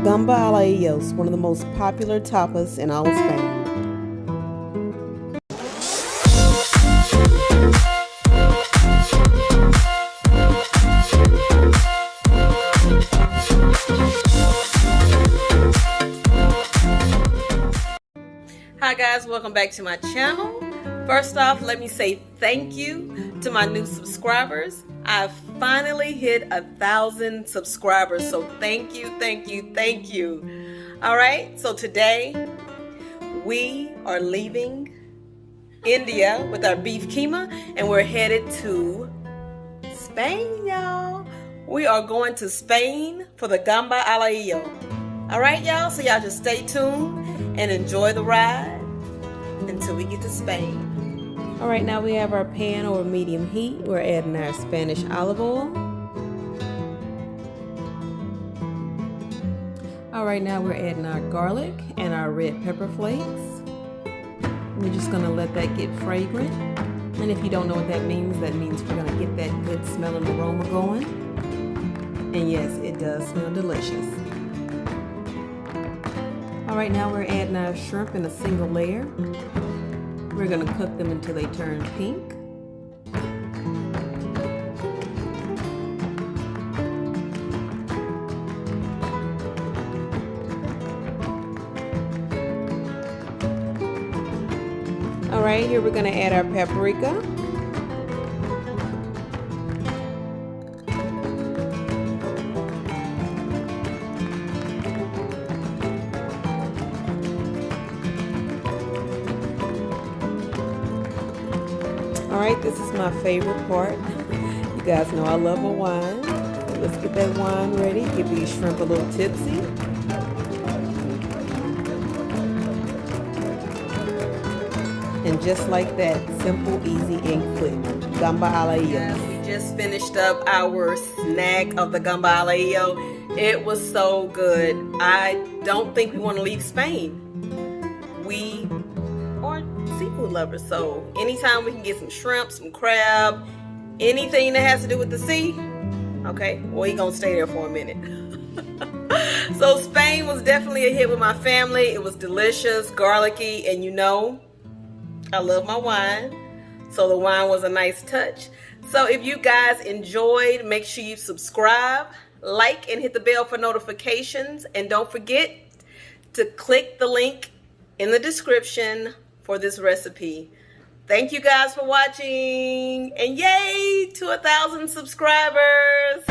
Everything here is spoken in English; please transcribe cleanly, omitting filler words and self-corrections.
Gambas Al Ajillo is one of the most popular tapas in all of Spain. Hi guys, welcome back to my channel. First off, let me say thank you to my new subscribers. I've finally hit 1,000 subscribers, so thank you. All right, so today we are leaving India with our beef keema and we're headed to Spain, y'all. We are going to Spain for the Gambas Al Ajillo. All right, y'all, so y'all just stay tuned and enjoy the ride until we get to Spain. All right, now we have our pan over medium heat. We're adding our Spanish olive oil. All right, now we're adding our garlic and our red pepper flakes. We're just gonna let that get fragrant. And if you don't know what that means we're gonna get that good smelling aroma going. And yes, it does smell delicious. All right, now we're adding our shrimp in a single layer. We're gonna cook them until they turn pink. All right, here we're gonna add our paprika. All right, this is my favorite part. You guys know I love a wine. So let's get that wine ready. Give these shrimp a little tipsy. And just like that, simple, easy, and quick. Gambas Al Ajillo. Yes, we just finished up our snack of the Gambas Al Ajillo. It was so good. I don't think we want to leave Spain. We are seafood lovers, so anytime we can get some shrimp, some crab, anything that has to do with the sea, okay, well, he gonna stay there for a minute. So Spain was definitely a hit with my family. It was delicious, garlicky, and you know I love my wine, so the wine was a nice touch. So if you guys enjoyed, make sure you subscribe, like, and hit the bell for notifications, and don't forget to click the link in the description for this recipe. Thank you guys for watching, and yay to 1,000 subscribers.